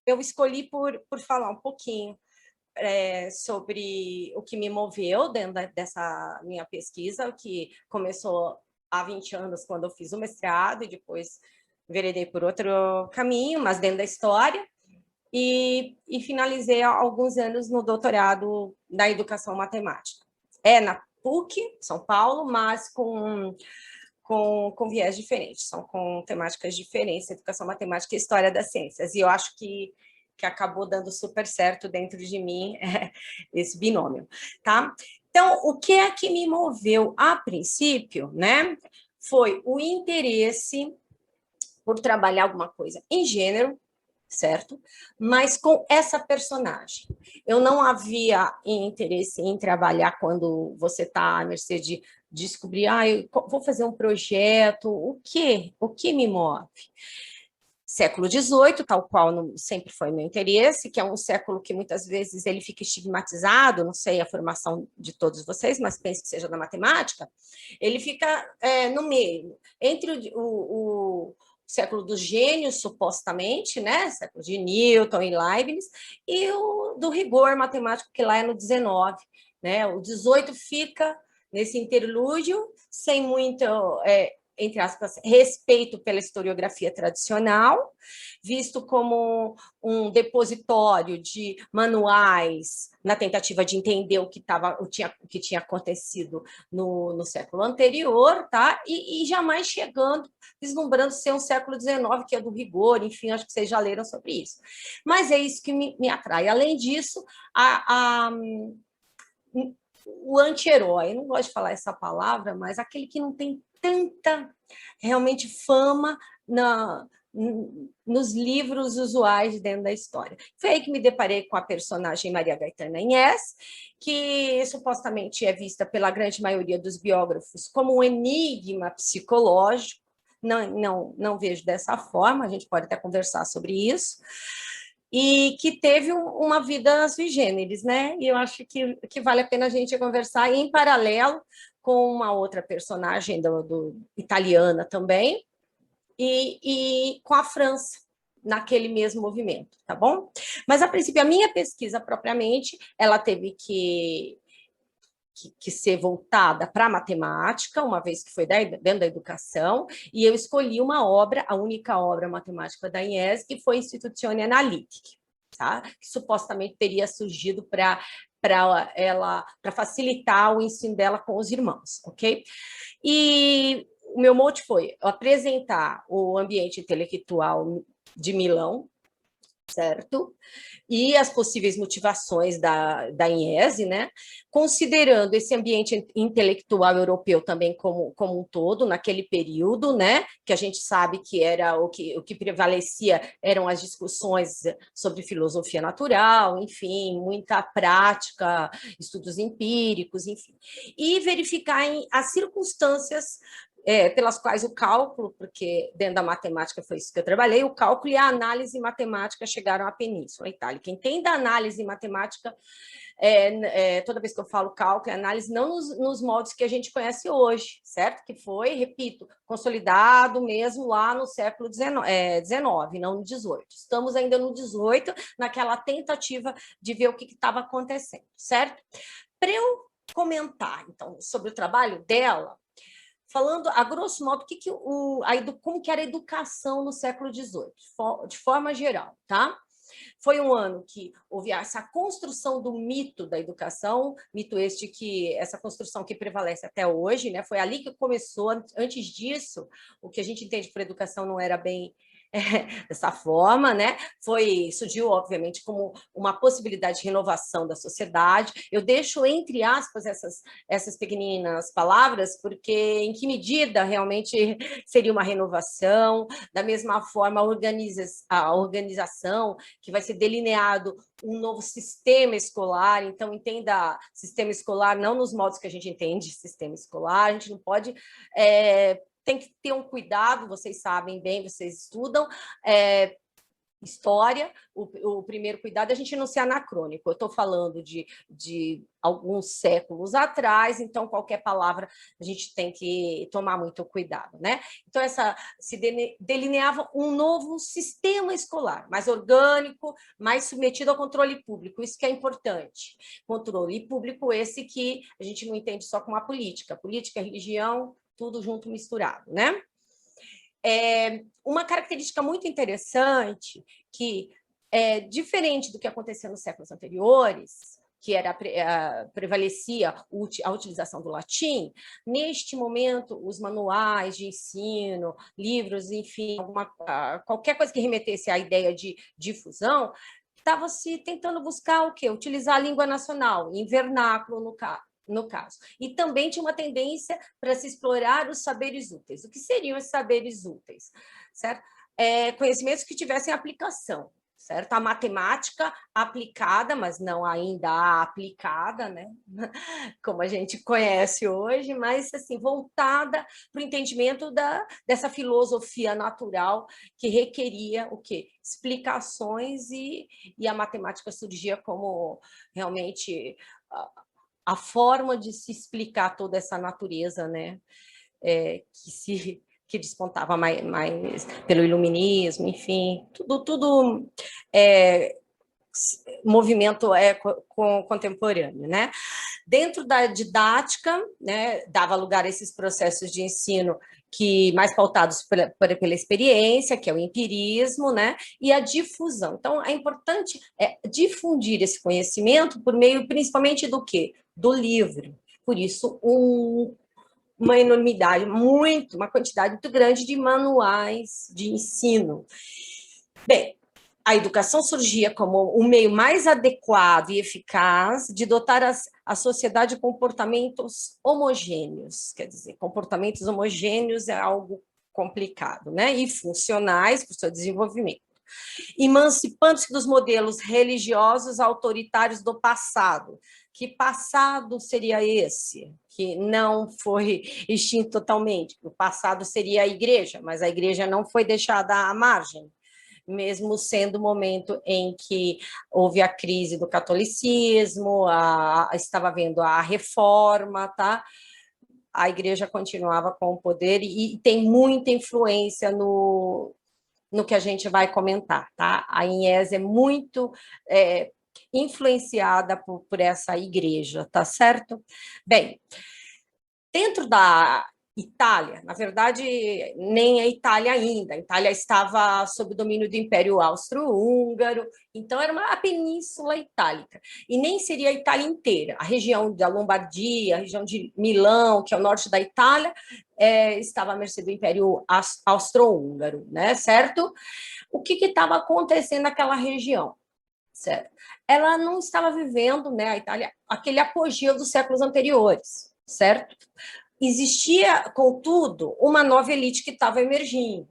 eu escolhi por falar um pouquinho sobre o que me moveu dentro dessa minha pesquisa, que começou há 20 anos, quando eu fiz o mestrado, e depois veredei por outro caminho, mas dentro da história, e finalizei há alguns anos no doutorado da educação matemática. É na PUC, São Paulo, mas com viés diferentes, são com temáticas diferentes, educação matemática e história das ciências. E eu acho que acabou dando super certo dentro de mim esse binômio, tá? Então, o que é que me moveu a princípio, né? Foi o interesse por trabalhar alguma coisa em gênero, certo? Mas com essa personagem. Eu não havia interesse em trabalhar quando você está à mercê de descobrir, eu vou fazer um projeto, o quê? O que me move? Século XVIII, tal qual sempre foi meu interesse, que é um século que muitas vezes ele fica estigmatizado, não sei a formação de todos vocês, mas penso que seja da matemática, ele fica no meio, entre o século dos gênios, supostamente, né? Século de Newton e Leibniz, e o do rigor matemático, que lá é no XIX. Né? O XVIII fica nesse interlúdio, sem muito entre aspas, respeito pela historiografia tradicional, visto como um depositório de manuais na tentativa de entender o que tinha acontecido no século anterior, tá? E jamais chegando, vislumbrando ser um século XIX, que é do rigor, enfim, acho que vocês já leram sobre isso. Mas é isso que me atrai. Além disso, o anti-herói, eu não gosto de falar essa palavra, mas aquele que não tem tanta realmente fama nos livros usuais dentro da história. Foi aí que me deparei com a personagem Maria Gaetana Inés, que supostamente é vista pela grande maioria dos biógrafos como um enigma psicológico. Não vejo dessa forma, a gente pode até conversar sobre isso, e que teve uma vida sui generis, né? E eu acho que vale a pena a gente conversar em paralelo com uma outra personagem do italiana também, e com a França, naquele mesmo movimento, tá bom? Mas, a princípio, a minha pesquisa, propriamente, ela teve que ser voltada para a matemática, uma vez que foi dentro da educação, e eu escolhi uma obra, a única obra matemática da IES, que foi Institutione Analytic, tá? Que supostamente teria surgido para facilitar o ensino dela com os irmãos, ok? E o meu mote foi apresentar o ambiente intelectual de Milão, certo? E as possíveis motivações da IESE, né? Considerando esse ambiente intelectual europeu também como um todo, naquele período, né? Que a gente sabe que era o que prevalecia eram as discussões sobre filosofia natural, enfim, muita prática, estudos empíricos, enfim. E verificar as circunstâncias pelas quais o cálculo, porque dentro da matemática foi isso que eu trabalhei, o cálculo e a análise matemática chegaram à Península Itálica. Quem tem da análise matemática, toda vez que eu falo cálculo e análise, não nos moldes que a gente conhece hoje, certo? Que foi, repito, consolidado mesmo lá no século XIX, não no XVIII. Estamos ainda no XVIII, naquela tentativa de ver o que estava acontecendo, certo? Para eu comentar, então, sobre o trabalho dela, falando, a grosso modo, como que era a educação no século XVIII, de forma geral, tá? Foi um ano que houve essa construção do mito da educação, mito essa construção que prevalece até hoje, né? Foi ali que começou. Antes disso, o que a gente entende por educação não era bem dessa forma, né? Surgiu, obviamente, como uma possibilidade de renovação da sociedade. Eu deixo entre aspas essas pequeninas palavras, porque em que medida realmente seria uma renovação, da mesma forma a organização, que vai ser delineado um novo sistema escolar, então entenda sistema escolar não nos modos que a gente entende sistema escolar, a gente não pode tem que ter um cuidado, vocês sabem bem, vocês estudam, história, o primeiro cuidado é a gente não ser anacrônico. Eu estou falando de alguns séculos atrás, então qualquer palavra a gente tem que tomar muito cuidado, né? Então, se delineava um novo sistema escolar, mais orgânico, mais submetido ao controle público, isso que é importante. Controle público esse que a gente não entende só como a política, religião, tudo junto misturado, né? Uma característica muito interessante que é diferente do que acontecia nos séculos anteriores, que prevalecia a utilização do latim, neste momento, os manuais de ensino, livros, enfim, qualquer coisa que remetesse à ideia de difusão, estava se tentando buscar o quê? Utilizar a língua nacional, em vernáculo, no caso. E também tinha uma tendência para se explorar os saberes úteis. O que seriam esses saberes úteis? Certo? Conhecimentos que tivessem aplicação, certo? A matemática aplicada, mas não ainda a aplicada, né? Como a gente conhece hoje, mas assim, voltada para o entendimento dessa filosofia natural que requeria o quê? Explicações, e a matemática surgia como realmente a forma de se explicar toda essa natureza, né? Que despontava mais pelo iluminismo, enfim, tudo movimento contemporâneo, né? Dentro da didática, né, dava lugar a esses processos de ensino que mais pautados pela experiência, que é o empirismo, né, e a difusão. Então, é importante difundir esse conhecimento por meio, principalmente, do quê? Do livro. Por isso, uma enormidade, uma quantidade muito grande de manuais de ensino. Bem, a educação surgia como o meio mais adequado e eficaz de dotar a sociedade de comportamentos homogêneos. Quer dizer, comportamentos homogêneos é algo complicado, né? E funcionais para o seu desenvolvimento. Emancipando-se dos modelos religiosos autoritários do passado. Que passado seria esse? Que não foi extinto totalmente. O passado seria a igreja, mas a igreja não foi deixada à margem, mesmo sendo o momento em que houve a crise do catolicismo, estava havendo a reforma, tá? A igreja continuava com o poder e tem muita influência no que a gente vai comentar, tá? A Inés é muito influenciada por essa igreja, tá certo? Bem, dentro da Itália, na verdade, nem a Itália ainda. A Itália estava sob o domínio do Império Austro-Húngaro, então era a Península Itálica. E nem seria a Itália inteira. A região da Lombardia, a região de Milão, que é o norte da Itália, estava à mercê do Império Austro-Húngaro, né? Certo? O que estava acontecendo naquela região? Certo? Ela não estava vivendo, né, a Itália, aquele apogeu dos séculos anteriores, certo? Existia, contudo, uma nova elite que estava emergindo,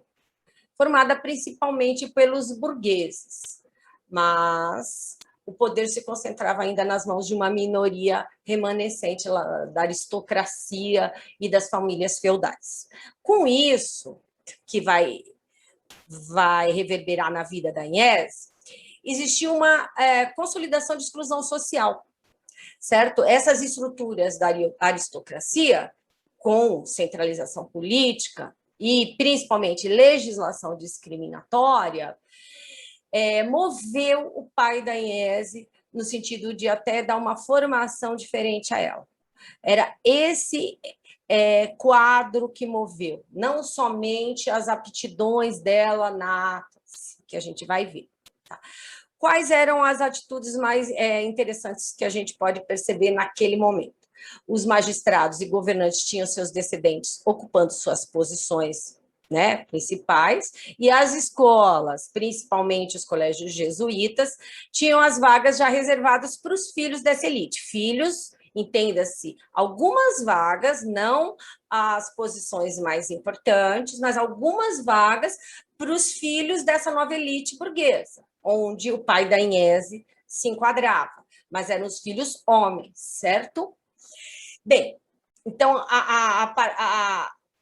formada principalmente pelos burgueses, mas o poder se concentrava ainda nas mãos de uma minoria remanescente da aristocracia e das famílias feudais. Com isso, que vai reverberar na vida da Inés, existia uma consolidação de exclusão social, certo? Essas estruturas da aristocracia, com centralização política e, principalmente, legislação discriminatória, moveu o pai da Iese no sentido de até dar uma formação diferente a ela. Era esse quadro que moveu, não somente as aptidões dela natas, que a gente vai ver. Tá? Quais eram as atitudes mais interessantes que a gente pode perceber naquele momento? Os magistrados e governantes tinham seus descendentes ocupando suas posições, né, principais, e as escolas, principalmente os colégios jesuítas, tinham as vagas já reservadas para os filhos dessa elite. Filhos, entenda-se, algumas vagas, não as posições mais importantes, mas algumas vagas para os filhos dessa nova elite burguesa, onde o pai da Inese se enquadrava, mas eram os filhos homens, certo? Bem, então,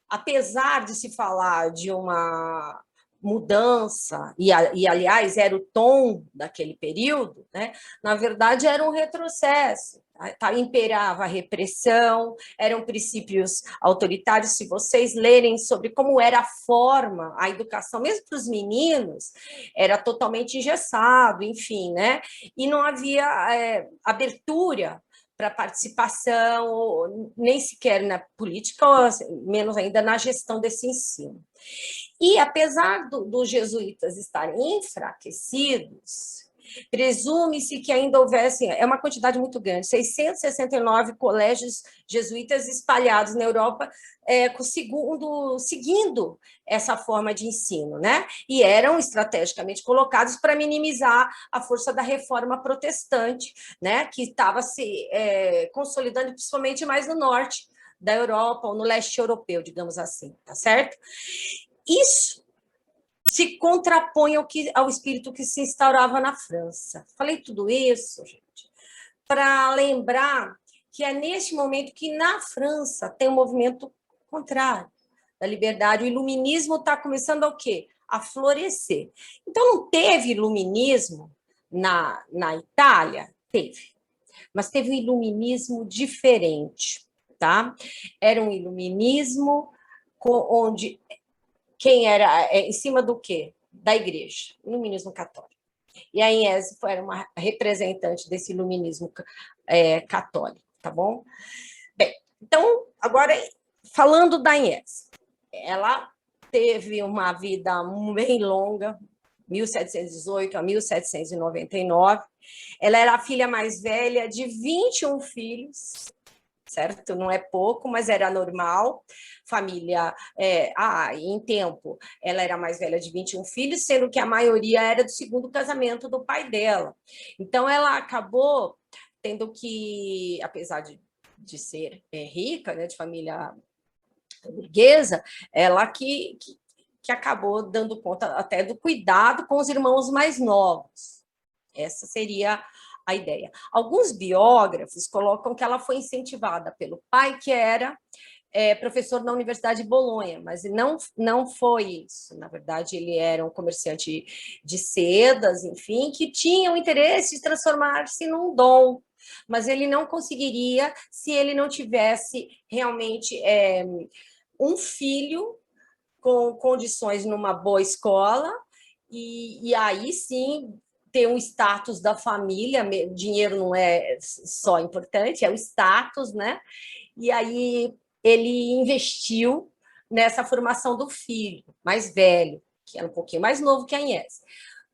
apesar de se falar de uma mudança, e aliás, era o tom daquele período, né? Na verdade, era um retrocesso. Tá? Imperava a repressão, eram princípios autoritários. Se vocês lerem sobre como era a forma, a educação, mesmo para os meninos, era totalmente engessado, enfim, né? E não havia abertura para participação, nem sequer na política, menos ainda na gestão desse ensino. E, apesar dos jesuítas estarem enfraquecidos, presume-se que ainda houvesse, é uma quantidade muito grande, 669 colégios jesuítas espalhados na Europa, seguindo essa forma de ensino, né? E eram estrategicamente colocados para minimizar a força da reforma protestante, né? Que estava se consolidando principalmente mais no norte da Europa, ou no leste europeu, digamos assim, tá certo? Isso se contrapõe ao espírito que se instaurava na França. Falei tudo isso, gente, para lembrar que é neste momento que na França tem um movimento contrário da liberdade. O iluminismo está começando a quê? A florescer. Então, não teve iluminismo na Itália? Teve. Mas teve um iluminismo diferente, tá? Era um iluminismo onde quem era em cima do quê? Da igreja, iluminismo católico. E a Agnese era uma representante desse iluminismo católico, tá bom? Bem, então, agora, falando da Agnese, ela teve uma vida bem longa, 1718 a 1799. Ela era a filha mais velha de 21 filhos, certo? Não é pouco, mas era normal. Família, em tempo, ela era mais velha de 21 filhos, sendo que a maioria era do segundo casamento do pai dela. Então, ela acabou tendo que, apesar de ser rica, né, de família burguesa, ela que acabou dando conta até do cuidado com os irmãos mais novos. Essa seria a ideia. Alguns biógrafos colocam que ela foi incentivada pelo pai, que era professor na Universidade de Bolonha, mas não foi isso. Na verdade, ele era um comerciante de sedas, enfim, que tinha o interesse de transformar-se num dom, mas ele não conseguiria se ele não tivesse realmente um filho com condições numa boa escola, e aí sim ter um status da família. Dinheiro não é só importante, é o status, né? E aí ele investiu nessa formação do filho mais velho, que era um pouquinho mais novo que a Agnese.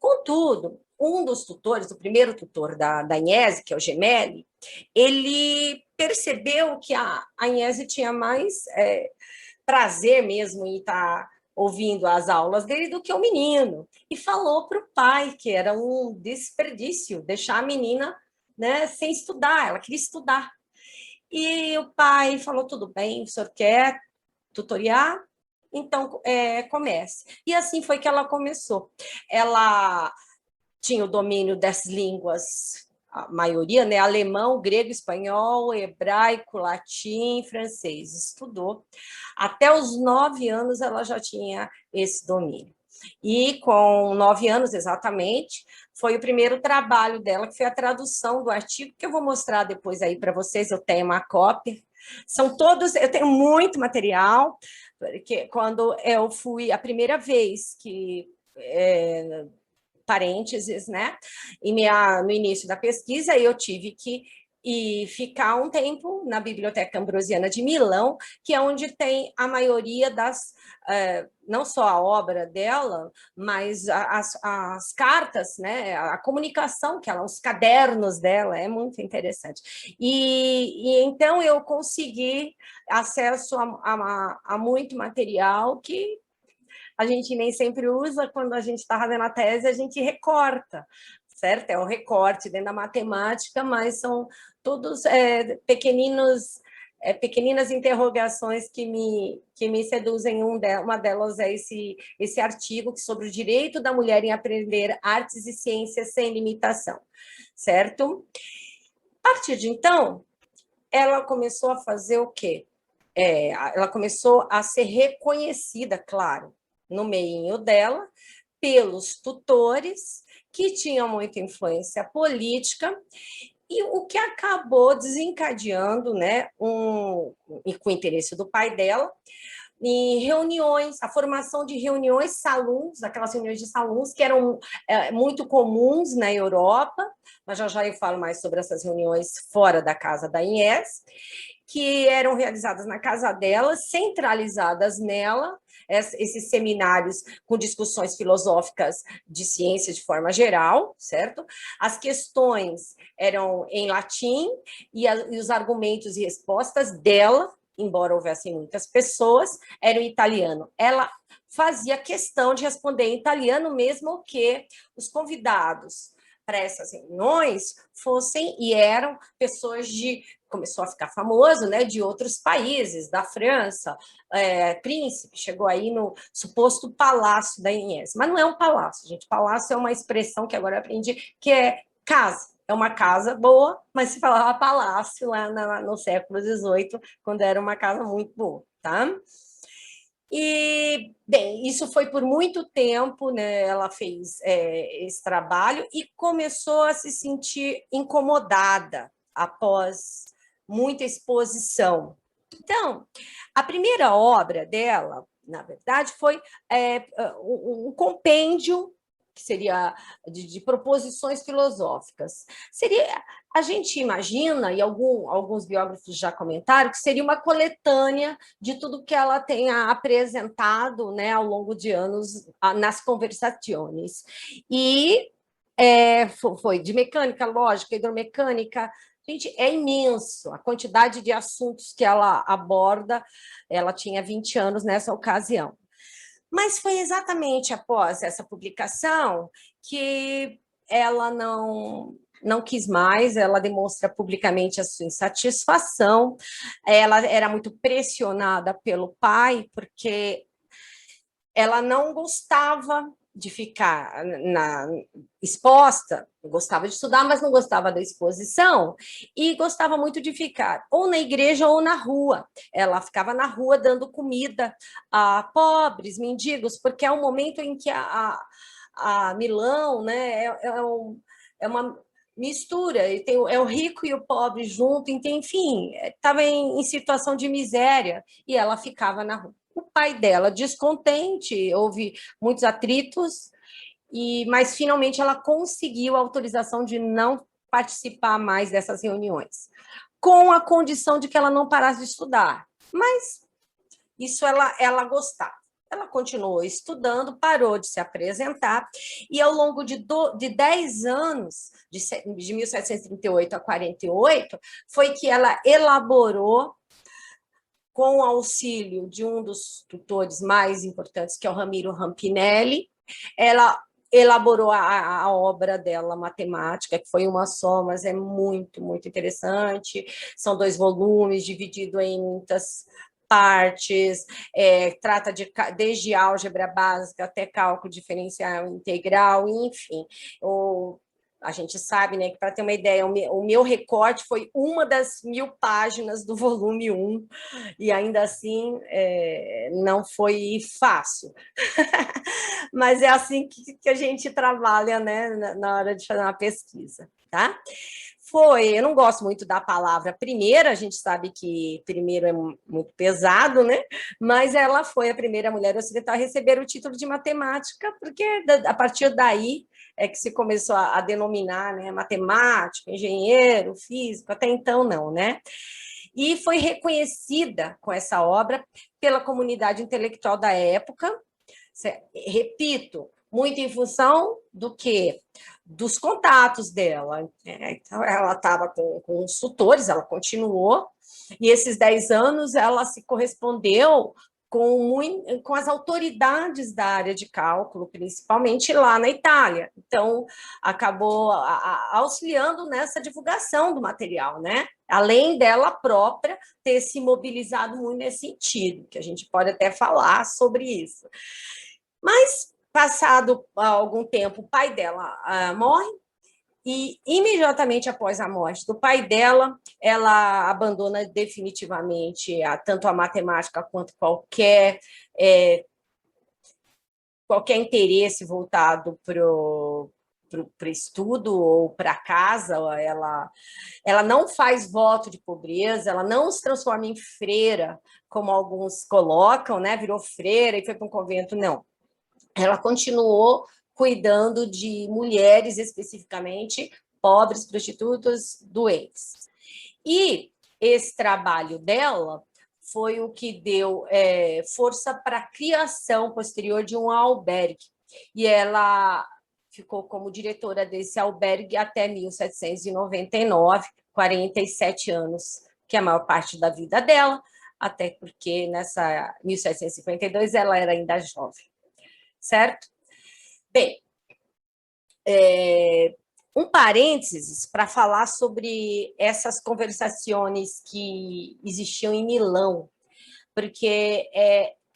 Contudo, um dos tutores, o primeiro tutor da Agnese, que é o Gemelli, ele percebeu que a Agnese tinha mais prazer mesmo em estar ouvindo as aulas dele do que o menino, e falou para o pai que era um desperdício deixar a menina, né, sem estudar, ela queria estudar. E o pai falou, tudo bem, o senhor quer tutoriar? Então, comece. E assim foi que ela começou. Ela tinha o domínio das línguas, a maioria, né? Alemão, grego, espanhol, hebraico, latim, francês. Estudou. Até os 9 anos ela já tinha esse domínio. E com 9 anos exatamente, foi o primeiro trabalho dela, que foi a tradução do artigo, que eu vou mostrar depois aí para vocês, eu tenho uma cópia. São todos, eu tenho muito material, porque quando eu fui a primeira vez que parênteses, né? No início da pesquisa, eu tive que ficar um tempo na Biblioteca Ambrosiana de Milão, que é onde tem a maioria não só a obra dela, mas as cartas, né? A comunicação que ela, os cadernos dela, é muito interessante. E então eu consegui acesso a muito material que a gente nem sempre usa. Quando a gente está fazendo a tese, a gente recorta, certo? É um recorte dentro da matemática, mas são todos pequeninas interrogações que me seduzem. Uma delas é esse artigo sobre o direito da mulher em aprender artes e ciências sem limitação, certo? A partir de então, ela começou a fazer o quê? Ela começou a ser reconhecida, claro, no meinho dela, pelos tutores, que tinham muita influência política, e o que acabou desencadeando, né, e com o interesse do pai dela, em reuniões, a formação de reuniões salões, aquelas reuniões de salões que eram muito comuns na Europa, mas já eu falo mais sobre essas reuniões fora da casa da Inés, que eram realizadas na casa dela, centralizadas nela, esses seminários com discussões filosóficas de ciência de forma geral, certo? As questões eram em latim e os argumentos e respostas dela, embora houvessem muitas pessoas, era em italiano. Ela fazia questão de responder em italiano, mesmo que os convidados para essas reuniões fossem e eram pessoas de, começou a ficar famoso, né, de outros países, da França, príncipe, chegou aí no suposto palácio da Inês, mas não é um palácio, gente, palácio é uma expressão que agora eu aprendi, que é casa, é uma casa boa, mas se falava palácio lá no século XVIII, quando era uma casa muito boa, tá? E, bem, isso foi por muito tempo, né? Ela fez esse trabalho e começou a se sentir incomodada após muita exposição. Então, a primeira obra dela, na verdade, foi um compêndio que seria de proposições filosóficas. Seria, a gente imagina, e alguns biógrafos já comentaram, que seria uma coletânea de tudo que ela tenha apresentado, né, ao longo de anos nas conversações. E foi de mecânica, lógica, hidromecânica. Gente, é imenso a quantidade de assuntos que ela aborda. Ela tinha 20 anos nessa ocasião. Mas foi exatamente após essa publicação que ela não quis mais, ela demonstra publicamente a sua insatisfação, ela era muito pressionada pelo pai, porque ela não gostava de ficar exposta, gostava de estudar, mas não gostava da exposição, e gostava muito de ficar ou na igreja ou na rua. Ela ficava na rua dando comida a pobres, mendigos, porque é um momento em que a Milão, né, é uma mistura, e é o rico e o pobre junto, enfim, estava em situação de miséria, e ela ficava na rua. O pai dela, descontente, houve muitos atritos, mas finalmente ela conseguiu a autorização de não participar mais dessas reuniões, com a condição de que ela não parasse de estudar. Mas isso ela gostava. Ela continuou estudando, parou de se apresentar, e ao longo de 10 anos, de 1738 a 48, foi que ela elaborou, com o auxílio de um dos tutores mais importantes, que é o Ramiro Rampinelli, ela elaborou a obra dela, matemática, que foi uma só, mas é muito, muito interessante. São 2 volumes, dividido em muitas partes, trata desde álgebra básica até cálculo diferencial integral, enfim. A gente sabe, né, que para ter uma ideia, o meu recorte foi uma das 1000 páginas do volume 1, e ainda assim não foi fácil. Mas é assim que a gente trabalha, né, na hora de fazer uma pesquisa, tá? Eu não gosto muito da palavra primeira, a gente sabe que primeiro é muito pesado, né? Mas ela foi a primeira mulher ocidental a receber o título de matemática, porque a partir daí é que se começou a denominar, né, matemático, engenheiro, físico, até então não, né? E foi reconhecida com essa obra pela comunidade intelectual da época, repito, muito em função do quê? Dos contatos dela. Então, ela estava com os tutores, ela continuou, e esses 10 anos ela se correspondeu com as autoridades da área de cálculo, principalmente lá na Itália. Então, acabou auxiliando nessa divulgação do material, né? Além dela própria ter se mobilizado muito nesse sentido, que a gente pode até falar sobre isso. Mas, passado algum tempo, o pai dela morre, e imediatamente após a morte do pai dela, ela abandona definitivamente tanto a matemática quanto qualquer qualquer interesse voltado para estudo ou para casa, ela não faz voto de pobreza, ela não se transforma em freira, como alguns colocam, né? Virou freira e foi para um convento, não. Ela continuou cuidando de mulheres, especificamente pobres, prostitutas, doentes. E esse trabalho dela foi o que deu força para a criação posterior de um albergue. E ela ficou como diretora desse albergue até 1799, 47 anos, que é a maior parte da vida dela, até porque nessa 1752 ela era ainda jovem, certo? Bem, um parênteses para falar sobre essas conversações que existiam em Milão, porque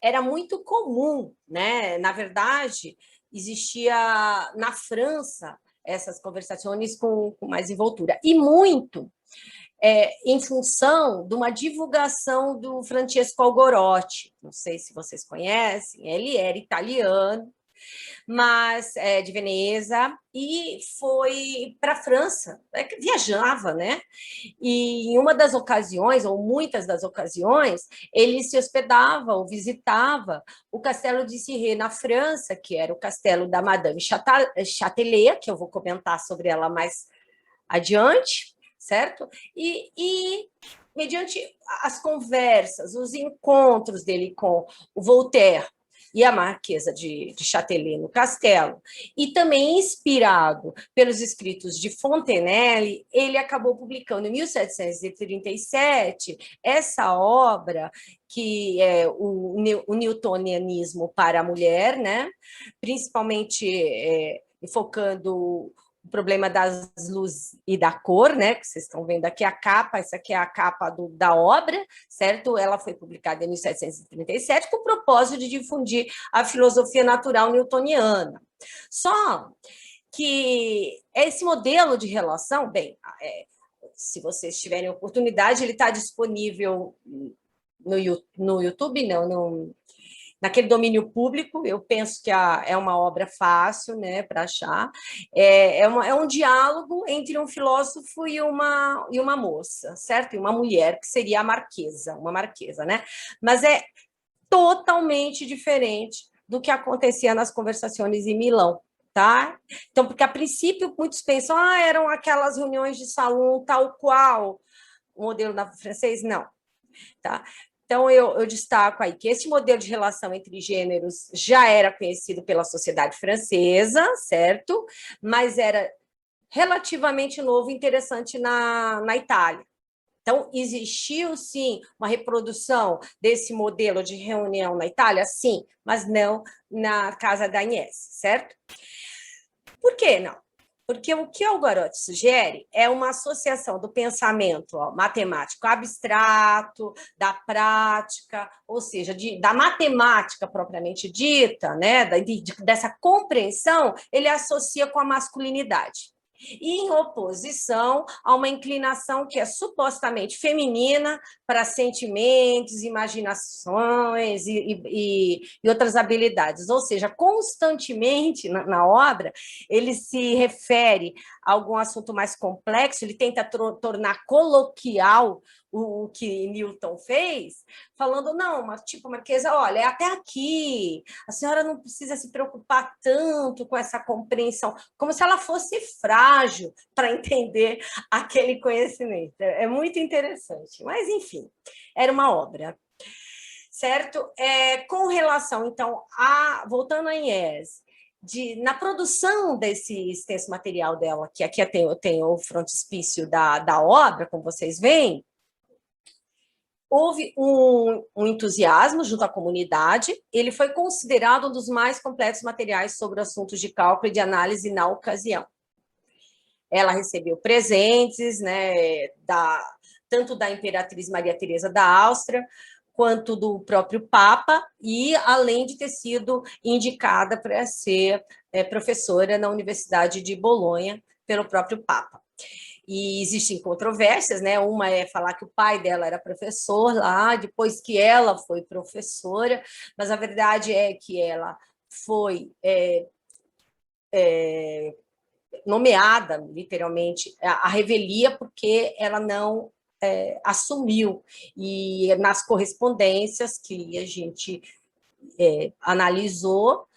era muito comum, né? Na verdade, existia na França essas conversações com mais envoltura, e muito em função de uma divulgação do Francesco Algorotti, não sei se vocês conhecem, ele era italiano, mas de Veneza, e foi para a França, viajava, né? E em uma das ocasiões, ou muitas das ocasiões, ele se hospedava ou visitava o castelo de Cirré, na França, que era o castelo da Madame Châtelet, que eu vou comentar sobre ela mais adiante, certo? E mediante as conversas, os encontros dele com o Voltaire e a Marquesa de Châtelet no castelo, e também inspirado pelos escritos de Fontenelle, ele acabou publicando em 1737 essa obra que é o newtonianismo para a mulher, né? Principalmente focando o problema das luzes e da cor, né? Que vocês estão vendo aqui a capa, essa aqui é a capa da obra, certo? Ela foi publicada em 1737 com o propósito de difundir a filosofia natural newtoniana. Só que esse modelo de relação, bem, se vocês tiverem oportunidade, ele está disponível no YouTube, não, naquele domínio público. Eu penso que é uma obra fácil, né, para achar. É um diálogo entre um filósofo e uma moça, certo? E uma mulher, que seria a marquesa, uma marquesa, né? Mas é totalmente diferente do que acontecia nas conversações em Milão, tá? Então, porque a princípio muitos pensam, eram aquelas reuniões de salão tal qual o modelo da francês, não, tá? Então, eu destaco aí que esse modelo de relação entre gêneros já era conhecido pela sociedade francesa, certo? Mas era relativamente novo e interessante na Itália. Então, existiu, sim, uma reprodução desse modelo de reunião na Itália? Sim, mas não na casa da Agnès, certo? Por que não? Porque o que o Algorotti sugere é uma associação do pensamento matemático abstrato, da prática, ou seja, da matemática propriamente dita, né, dessa compreensão, ele associa com a masculinidade. E em oposição a uma inclinação que é supostamente feminina para sentimentos, imaginações e outras habilidades. Ou seja, constantemente na obra, ele se refere a algum assunto mais complexo, ele tenta tornar coloquial o que Newton fez, falando, não, mas tipo, Marquesa, olha, é até aqui, a senhora não precisa se preocupar tanto com essa compreensão, como se ela fosse frágil para entender aquele conhecimento. É muito interessante, mas enfim, era uma obra, certo? Com relação, então, voltando a Inés, na produção desse extenso material dela, que aqui eu tenho o frontispício da obra, como vocês veem, houve um entusiasmo junto à comunidade, ele foi considerado um dos mais completos materiais sobre assuntos de cálculo e de análise na ocasião. Ela recebeu presentes, né, tanto da Imperatriz Maria Teresa da Áustria, quanto do próprio Papa, e além de ter sido indicada para ser professora na Universidade de Bolonha pelo próprio Papa. E existem controvérsias, né? Uma é falar que o pai dela era professor lá, depois que ela foi professora, mas a verdade é que ela foi nomeada, literalmente, a revelia, porque ela não assumiu. E nas correspondências que a gente analisou,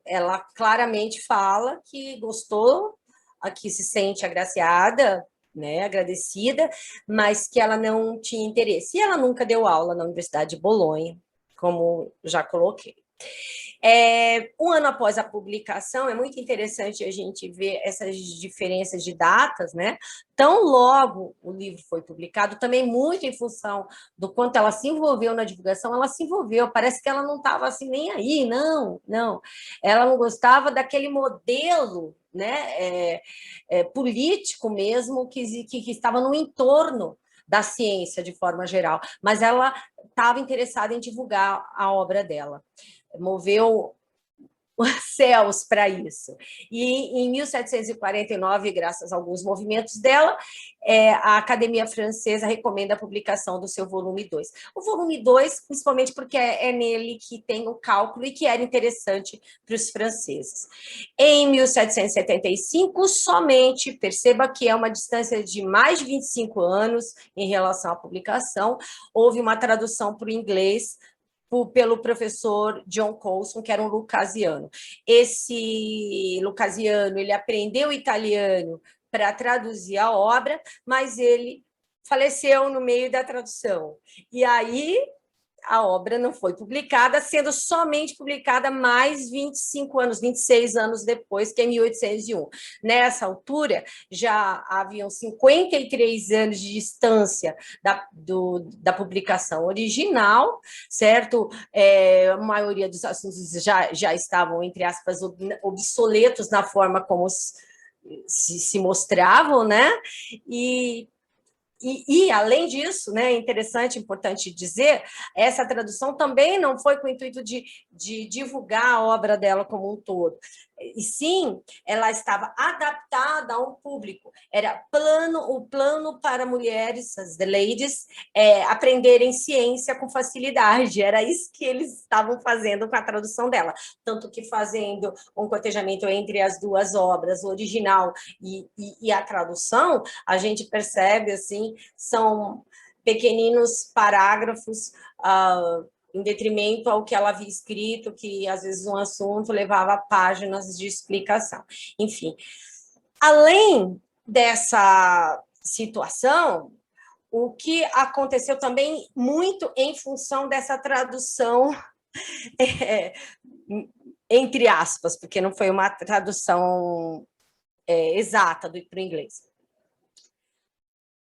ela claramente fala que gostou, que se sente agraciada, né, agradecida, mas que ela não tinha interesse. E ela nunca deu aula na Universidade de Bolonha, como já coloquei. Um ano após a publicação, é muito interessante a gente ver essas diferenças de datas, né? Tão logo o livro foi publicado, também muito em função do quanto ela se envolveu na divulgação, ela se envolveu, parece que ela não estava assim nem aí, não. Ela não gostava daquele modelo, né, político mesmo, que estava no entorno da ciência, de forma geral, mas ela estava interessada em divulgar a obra dela. Moveu os céus para isso. E em 1749, graças a alguns movimentos dela, a Academia Francesa recomenda a publicação do seu volume 2. O volume 2, principalmente porque é nele que tem o cálculo e que era interessante para os franceses. Em 1775, somente, perceba que é uma distância de mais de 25 anos em relação à publicação, houve uma tradução para o inglês pelo professor John Coulson, que era um lucasiano. Esse lucasiano, ele aprendeu italiano para traduzir a obra, mas ele faleceu no meio da tradução. E aí a obra não foi publicada, sendo somente publicada mais 25 anos, 26 anos depois, que é 1801. Nessa altura, já haviam 53 anos de distância da publicação original, certo? A maioria dos assuntos já estavam, entre aspas, obsoletos na forma como se mostravam, né? E, além disso, né, interessante, importante dizer, essa tradução também não foi com o intuito de divulgar a obra dela como um todo, e sim, ela estava adaptada a um público, era o plano para mulheres, as the ladies, aprenderem ciência com facilidade, era isso que eles estavam fazendo com a tradução dela, tanto que fazendo um cotejamento entre as duas obras, o original e a tradução, a gente percebe, assim, são pequeninos parágrafos em detrimento ao que ela havia escrito, que às vezes um assunto levava páginas de explicação. Enfim, além dessa situação, o que aconteceu também muito em função dessa tradução, entre aspas, porque não foi uma tradução exata para o inglês.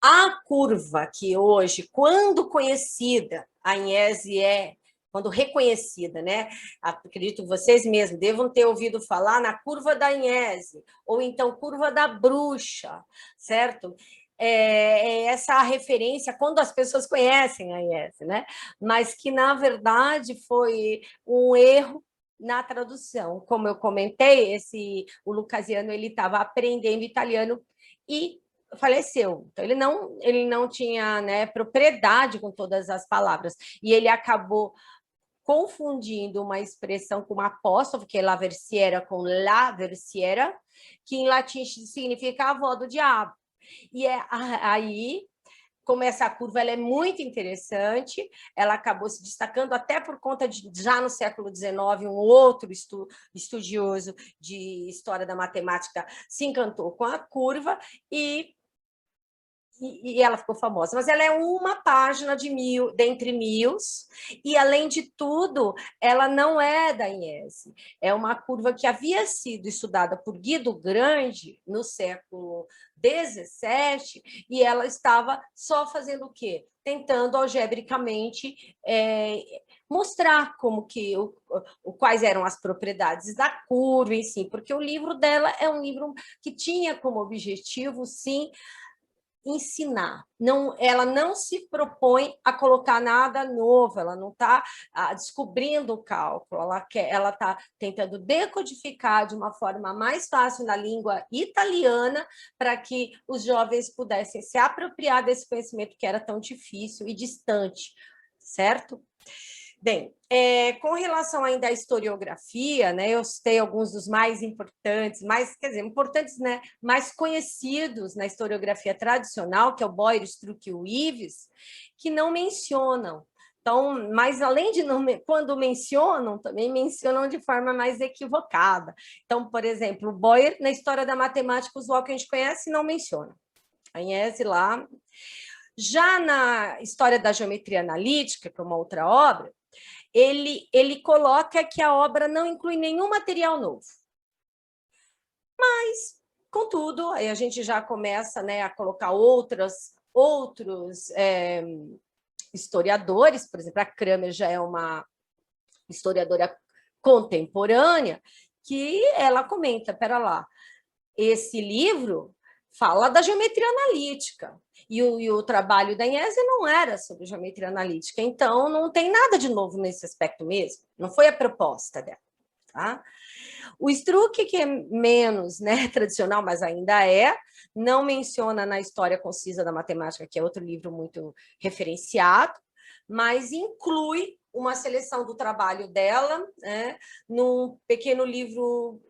A curva que hoje, quando conhecida, a IESE quando reconhecida, né? Acredito que vocês mesmos devam ter ouvido falar na curva da IESE, ou então curva da bruxa, certo? Essa referência quando as pessoas conhecem a IESE, né? Mas que, na verdade, foi um erro na tradução. Como eu comentei, o lucasiano ele estava aprendendo italiano e faleceu. Então, ele não tinha, né, propriedade com todas as palavras. E ele acabou confundindo uma expressão com apóstrofo, que é la versiera, com la versiera, que em latim significa a avó do diabo. E aí, como essa curva ela é muito interessante, ela acabou se destacando até por conta de, já no século XIX, um outro estudioso de história da matemática se encantou com a curva e ela ficou famosa, mas ela é uma página dentre mil, e, além de tudo, ela não é da IESE, é uma curva que havia sido estudada por Guido Grande no século XVII, e ela estava só fazendo o quê? Tentando, algebricamente, mostrar quais eram as propriedades da curva, em si, porque o livro dela é um livro que tinha como objetivo, sim, ensinar. Ela não se propõe a colocar nada novo, ela não está descobrindo o cálculo, ela está tentando decodificar de uma forma mais fácil na língua italiana para que os jovens pudessem se apropriar desse conhecimento que era tão difícil e distante, certo? Bem, com relação ainda à historiografia, né, eu citei alguns dos mais importantes, quer dizer, importantes, né, mais conhecidos na historiografia tradicional, que é o Boyer, Struck e o Ives, que não mencionam. Então, mas além de não, quando mencionam, também mencionam de forma mais equivocada. Então, por exemplo, o Boyer, na História da Matemática Usual que a gente conhece, não menciona. A Agnese lá. Já na História da Geometria Analítica, que é uma outra obra, ele coloca que a obra não inclui nenhum material novo. Mas, contudo, aí a gente já começa, né, a colocar outros historiadores, por exemplo, a Kramer já é uma historiadora contemporânea, que ela comenta, pera lá, esse livro fala da geometria analítica, e o trabalho da Agnese não era sobre geometria analítica, então não tem nada de novo nesse aspecto mesmo, não foi a proposta dela. Tá? O Struck, que é menos, né, tradicional, mas ainda não menciona na História Concisa da Matemática, que é outro livro muito referenciado, mas inclui uma seleção do trabalho dela, né, num pequeno livro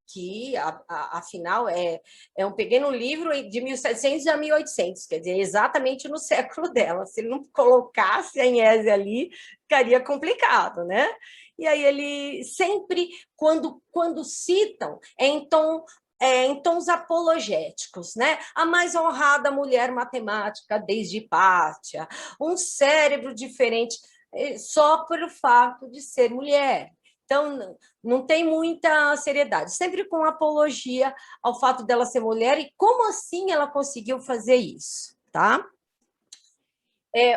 que, afinal, é um pequeno livro de 1700 a 1800, quer dizer, exatamente no século dela. Se ele não colocasse a Agnese ali, ficaria complicado, né? E aí ele sempre, quando citam, em tons apologéticos, né? A mais honrada mulher matemática desde Hipátia, um cérebro diferente só pelo fato de ser mulher. Então, não tem muita seriedade, sempre com apologia ao fato dela ser mulher e como assim ela conseguiu fazer isso, tá?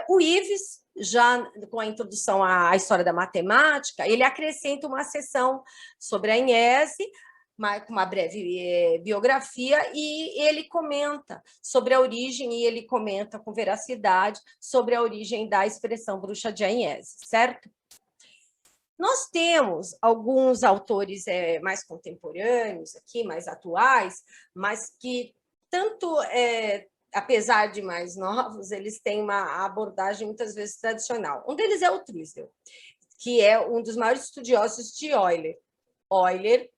O Ives, já com a introdução à história da matemática, ele acrescenta uma seção sobre a Agnese, com uma breve biografia, e ele comenta sobre a origem, e ele comenta com veracidade sobre a origem da expressão bruxa de Agnese, certo? Nós temos alguns autores mais contemporâneos aqui, mais atuais, mas que tanto apesar de mais novos, eles têm uma abordagem muitas vezes tradicional. Um deles é o Truesdell, que é um dos maiores estudiosos de Euler. Euler,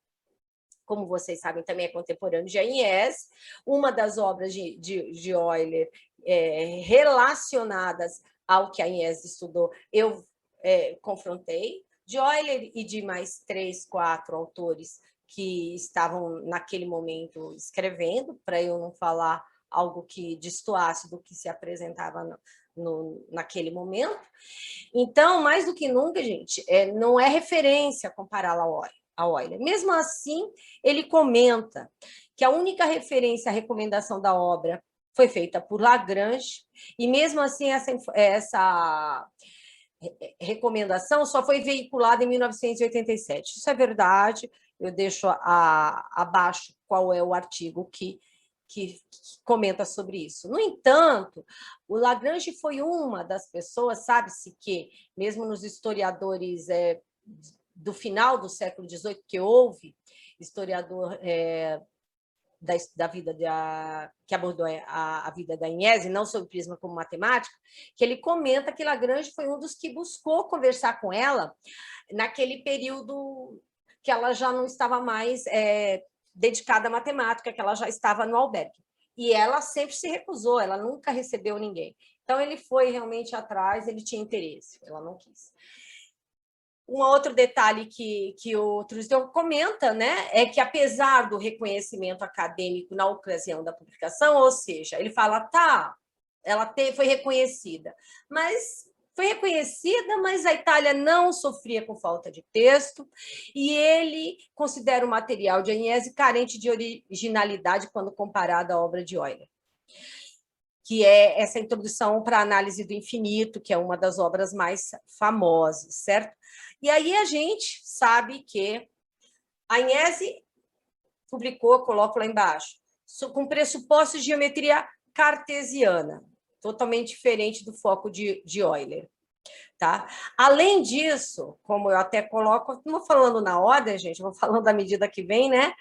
como vocês sabem, também é contemporâneo de Agnese. Uma das obras de Euler relacionadas ao que a Agnese estudou, eu confrontei, de Euler e de mais 3, 4 autores que estavam naquele momento escrevendo, para eu não falar algo que destoasse do que se apresentava naquele momento. Então, mais do que nunca, gente, não é referência compará-la a Euler. Mesmo assim, ele comenta que a única referência à recomendação da obra foi feita por Lagrange, e mesmo assim essa recomendação só foi veiculada em 1987. Isso é verdade, eu deixo abaixo qual é o artigo que comenta sobre isso. No entanto, o Lagrange foi uma das pessoas, sabe-se que, mesmo nos historiadores do final do século XVIII, que houve historiador da vida que abordou a vida da Agnese, não sob o prisma como matemática, que ele comenta que Lagrange foi um dos que buscou conversar com ela naquele período que ela já não estava mais dedicada à matemática, que ela já estava no albergue. E ela sempre se recusou, ela nunca recebeu ninguém. Então, ele foi realmente atrás, ele tinha interesse, ela não quis. Um outro detalhe que o Truesdell comenta, né, é que, apesar do reconhecimento acadêmico na ocasião da publicação, ou seja, ele fala, tá, ela foi reconhecida, mas a Itália não sofria com falta de texto, e ele considera o material de Agnese carente de originalidade quando comparado à obra de Euler, que é essa introdução para a análise do infinito, que é uma das obras mais famosas, certo? E aí a gente sabe que a Agnese publicou, coloco lá embaixo, com pressupostos de geometria cartesiana, totalmente diferente do foco de Euler. Tá? Além disso, como eu até coloco, não vou falando na ordem, gente, vou falando à medida que vem, né?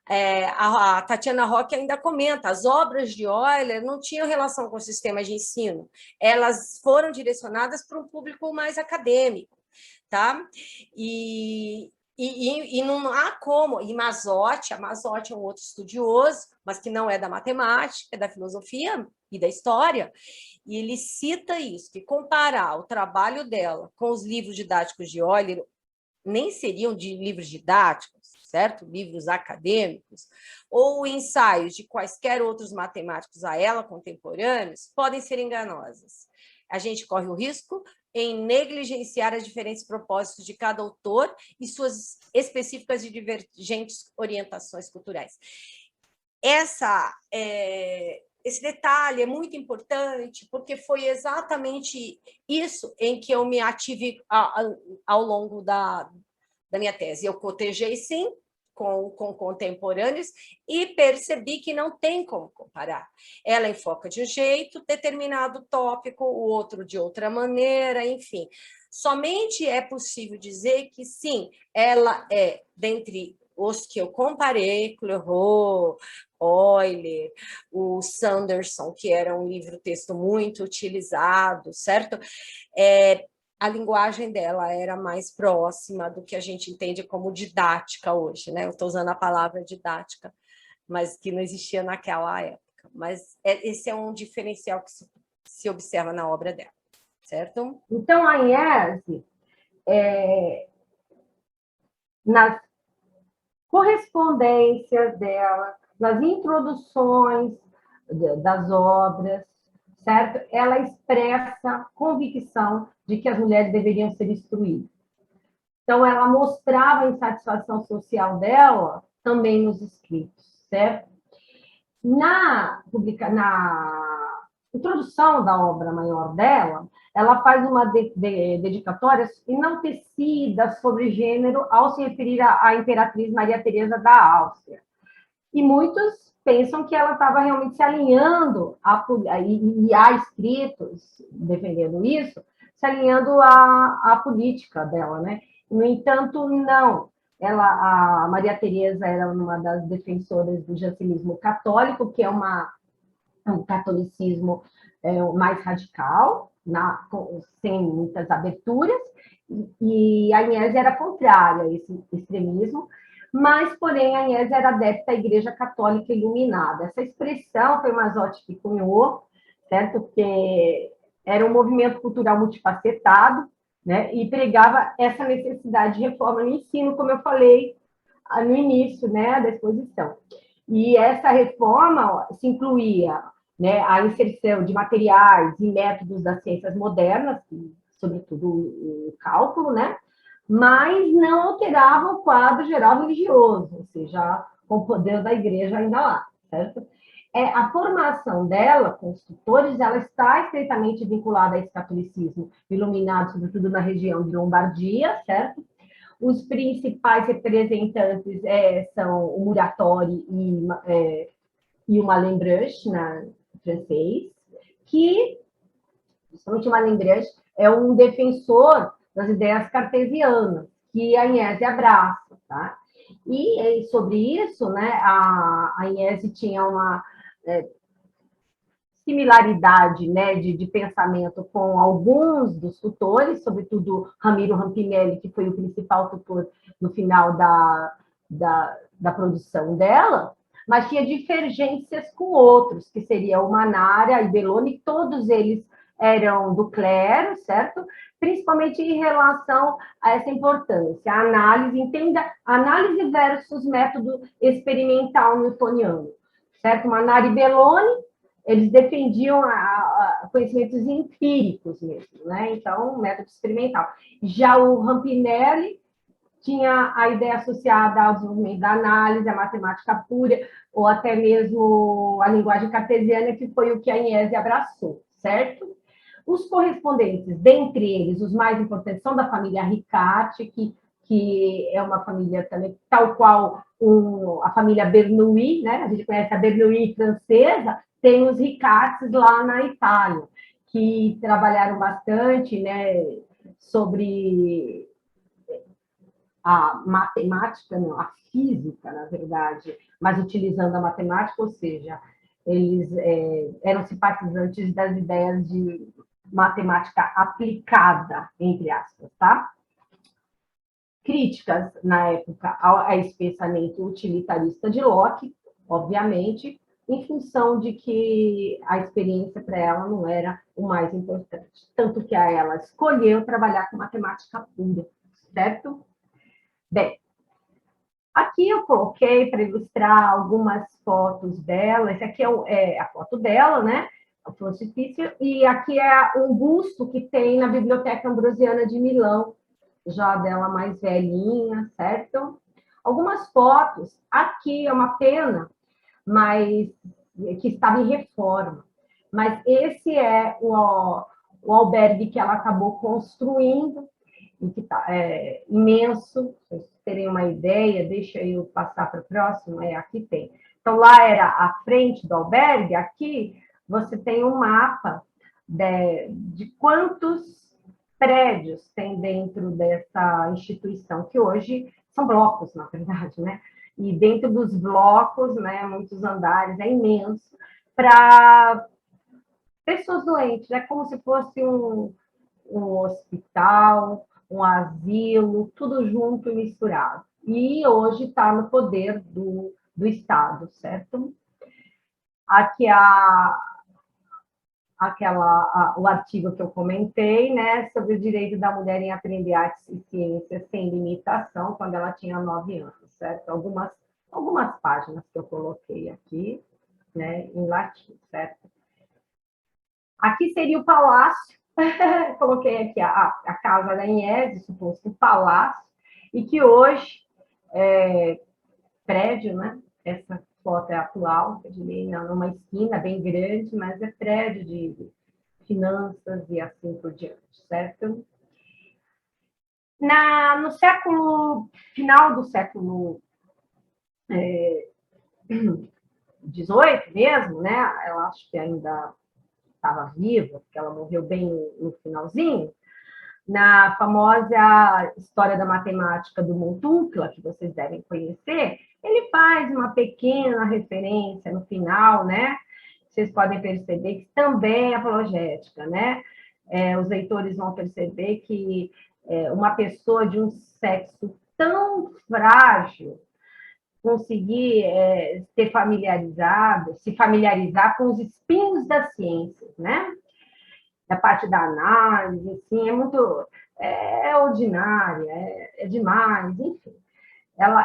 A Tatiana Roque ainda comenta, as obras de Euler não tinham relação com o sistema de ensino, elas foram direcionadas para um público mais acadêmico, tá? E não há como, e Mazotti é um outro estudioso, mas que não é da matemática, é da filosofia e da história, e ele cita isso, que comparar o trabalho dela com os livros didáticos de Euler, nem seriam de livros didáticos, certo? Livros acadêmicos, ou ensaios de quaisquer outros matemáticos a ela contemporâneos, podem ser enganosas. A gente corre o risco em negligenciar as diferentes propósitos de cada autor e suas específicas e divergentes orientações culturais. Esse detalhe é muito importante, porque foi exatamente isso em que eu me ative ao longo da minha tese. Eu cotejei, sim, com contemporâneos e percebi que não tem como comparar. Ela enfoca de um jeito, determinado tópico, o outro de outra maneira, enfim. Somente é possível dizer que, sim, ela é, dentre os que eu comparei, Clairaut, Euler, o Sanderson, que era um livro-texto muito utilizado, certo? A linguagem dela era mais próxima do que a gente entende como didática hoje, né? Eu estou usando a palavra didática, mas que não existia naquela época. Mas esse é um diferencial que se observa na obra dela, certo? Então, a Iese, nas correspondências dela, nas introduções das obras, certo? Ela expressa convicção de que as mulheres deveriam ser instruídas. Então, ela mostrava a insatisfação social dela também nos escritos, certo? Na introdução da obra maior dela, ela faz uma dedicatória enaltecida sobre gênero ao se referir à imperatriz Maria Teresa da Áustria. E muitos pensam que ela estava realmente se alinhando, e há escritos defendendo isso, se alinhando à política dela, né? No entanto, não. A Maria Teresa era uma das defensoras do jansenismo católico, que é um catolicismo mais radical, sem muitas aberturas, e a Agnese era contrária a esse extremismo, mas, porém, a Agnese era adepta à Igreja Católica Iluminada. Essa expressão foi Mazotti que cunhou, certo? Porque era um movimento cultural multifacetado, né? E pregava essa necessidade de reforma no ensino, como eu falei no início, né, da exposição. E essa reforma se incluía, né, a inserção de materiais e métodos das ciências modernas, sobretudo o cálculo, né, mas não alterava o quadro geral religioso, ou seja, com o poder da igreja ainda lá, certo? A formação dela, com os tutores, ela está estreitamente vinculada a esse catolicismo iluminado, sobretudo na região de Lombardia, certo? Os principais representantes são o Muratori e o Malebranche, francês, que, justamente o Malebranche, é um defensor das ideias cartesianas, que a Agnese abraça, tá? E sobre isso, né, a Agnese tinha uma similaridade, né, de pensamento com alguns dos tutores, sobretudo Ramiro Rampinelli, que foi o principal tutor no final da produção dela, mas tinha divergências com outros, que seria o Manara e Belloni, todos eles eram do clero, certo? Principalmente em relação a essa importância, a análise, entenda, análise versus método experimental newtoniano, certo? Manara e Belloni, eles defendiam conhecimentos empíricos mesmo, né? Então, método experimental. Já o Rampinelli tinha a ideia associada ao desenvolvimento da análise, a matemática pura, ou até mesmo a linguagem cartesiana, que foi o que a Agnese abraçou, certo? Os correspondentes, dentre eles, os mais importantes, são da família Riccati, que é uma família também, tal qual a família Bernoulli, né? A gente conhece a Bernoulli francesa, tem os Riccatis lá na Itália, que trabalharam bastante, né, sobre a matemática, não, a física, na verdade, mas utilizando a matemática, ou seja, eles eram simpatizantes das ideias de matemática aplicada, entre aspas, tá? Críticas, na época, ao esse pensamento utilitarista de Locke, obviamente, em função de que a experiência para ela não era o mais importante. Tanto que ela escolheu trabalhar com matemática pura, certo? Bem, aqui eu coloquei para ilustrar algumas fotos dela. Esse aqui é a foto dela, né? O frontispício. E aqui é um busto que tem na Biblioteca Ambrosiana de Milão, já dela mais velhinha, certo? Algumas fotos. Aqui é uma pena, mas que estava em reforma. Mas esse é o albergue que ela acabou construindo, e que está imenso. Se vocês terem uma ideia, deixa eu passar para o próximo. Aqui tem. Então, lá era a frente do albergue, aqui você tem um mapa de quantos prédios tem dentro dessa instituição, que hoje são blocos, na verdade, né? E dentro dos blocos, né, muitos andares, é imenso, para pessoas doentes, é como se fosse um hospital, um asilo, tudo junto e misturado. E hoje está no poder do Estado, certo? Aqui o artigo que eu comentei, né, sobre o direito da mulher em aprender artes e ciências sem limitação, quando ela tinha 9 anos, certo? Algumas páginas que eu coloquei aqui, né, em latim, certo? Aqui seria o palácio, coloquei aqui a casa da Inés, suposto palácio, e que hoje prédio, né? Essa foto é atual, eu diria, numa esquina bem grande, mas é prédio de finanças e assim por diante, certo? No final do século XVIII mesmo, né? Eu acho que ainda estava viva, porque ela morreu bem no finalzinho, na famosa História da Matemática do Montucla, que vocês devem conhecer, ele faz uma pequena referência no final, né? Vocês podem perceber que também é apologética, né? Os leitores vão perceber que uma pessoa de um sexo tão frágil conseguir se familiarizar com os espinhos das ciências, né? A parte da análise, assim, é muito ordinária, é demais, enfim.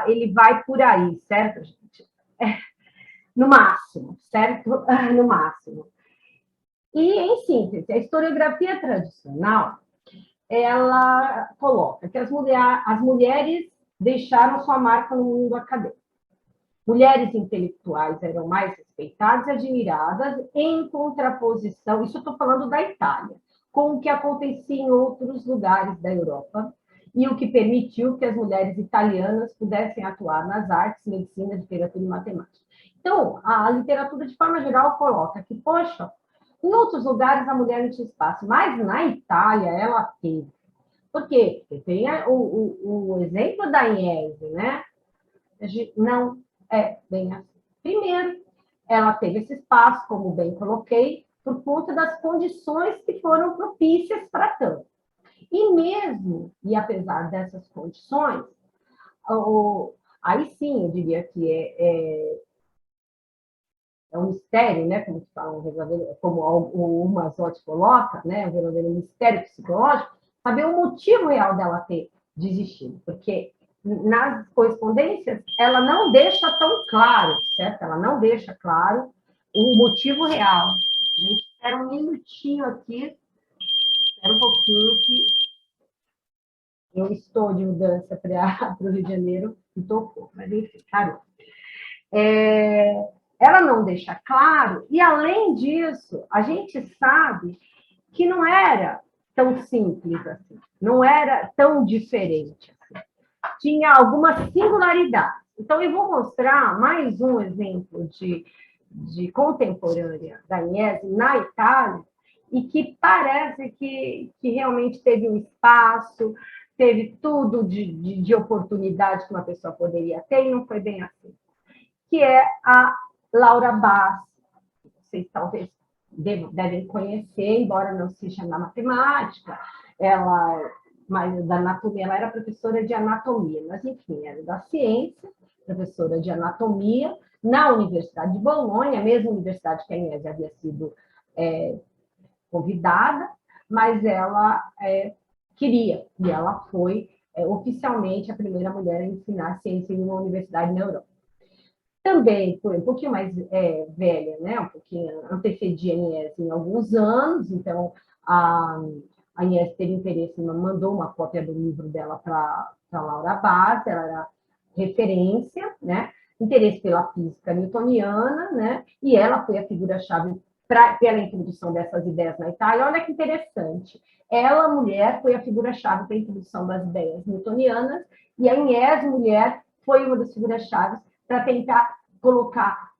Ele vai por aí, certo, gente? No máximo, certo? No máximo. E, em síntese, a historiografia tradicional, ela coloca que as mulheres deixaram sua marca no mundo acadêmico. Mulheres intelectuais eram mais respeitadas e admiradas, em contraposição, isso eu estou falando da Itália, com o que acontecia em outros lugares da Europa, e o que permitiu que as mulheres italianas pudessem atuar nas artes, medicina, literatura e matemática. Então, a literatura, de forma geral, coloca que, poxa, em outros lugares a mulher não tinha espaço, mas na Itália ela teve. Por quê? Porque tem o exemplo da Iese, né? Não é bem assim. Primeiro, ela teve esse espaço, como bem coloquei, por conta das condições que foram propícias para tanto. E mesmo, e apesar dessas condições, aí sim eu diria que é um mistério, né? Como falam, como o Mazotti coloca, né? Um verdadeiro mistério psicológico, saber o motivo real dela ter desistido, porque nas correspondências ela não deixa tão claro, certo? Ela não deixa claro o motivo real. A gente espera um minutinho aqui, espera um pouquinho que eu estou de mudança para o Rio de Janeiro e tocou, mas enfim, caramba. Ela não deixa claro, e além disso, a gente sabe que não era tão simples assim, não era tão diferente assim. Tinha alguma singularidade. Então, eu vou mostrar mais um exemplo de contemporânea da Agnese na Itália, e que parece que realmente teve um espaço, teve tudo de oportunidade que uma pessoa poderia ter, e não foi bem assim. Que é a Laura Bass, vocês talvez devem conhecer, embora não seja na matemática, mas da anatomia, ela era professora de anatomia, mas enfim, era da ciência, professora de anatomia, na Universidade de Bolonha, a mesma universidade que a Inês havia sido convidada, mas ela queria, e ela foi oficialmente a primeira mulher a ensinar ciência em uma universidade na Europa. Também foi um pouquinho mais velha, né? Um pouquinho antecedia a Inês em alguns anos, então a Inês teve interesse, mandou uma cópia do livro dela para a Laura Bass, ela era referência, né? Interesse pela física newtoniana, né? E ela foi a figura-chave pela introdução dessas ideias na Itália. Olha que interessante. Ela, mulher, foi a figura-chave para a introdução das ideias newtonianas, e a Inês, mulher, foi uma das figuras-chave para tentar colocar